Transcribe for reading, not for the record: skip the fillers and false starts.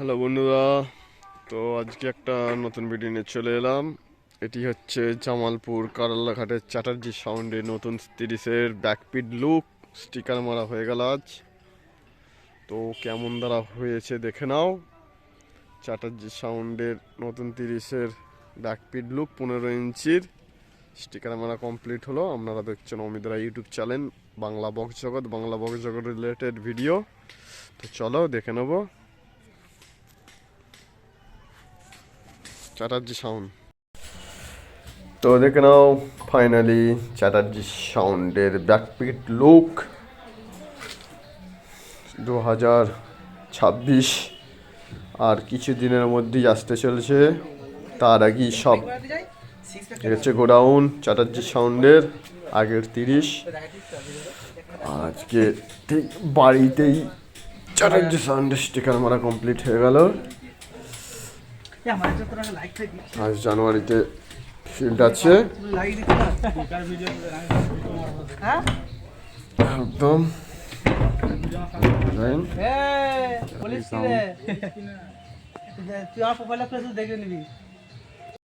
Hello বন্ধুরা, তো আজকে একটা নতুন ভিডিও নিয়ে চলে এলাম। এটি হচ্ছে জামালপুর কারালাঘাটের চ্যাটার্জি সাউন্ডের নতুন 30-এর ব্যাকপিট লুক স্টিকার মারা হয়ে গেল আজ। তো কেমন দ্বারা হয়েছে দেখে নাও। চ্যাটার্জি সাউন্ডের নতুন 30-এর ব্যাকপিট লুক 15 ইঞ্চির স্টিকার মারা কমপ্লিট হলো। আপনারা দেখছেন অমিতরা ইউটিউব চ্যানেল বাংলা বক্স জগৎ রিলেটেড ভিডিও। তো চলো দেখে নেবো চ্যাটার্জি সাউন্ড। তো দেখে নাও ফাইনালি চ্যাটার্জি সাউন্ডের ব্যাকপিট লুক 2026 আর কিছু দিনের মধ্যেই আসতে চলছে। তার আগেই সব হচ্ছে গোডাউন চ্যাটার্জি সাউন্ডের আগের 30। আজকে ঠিক বাড়িতেই চ্যাটার্জি সাউন্ডের স্টিকার মারা কমপ্লিট হয়ে গেল। আজ জানুয়ারিতে ফিল্ড আছে একদম। তুই আমার প্রোফাইলটা দেখে নিবি।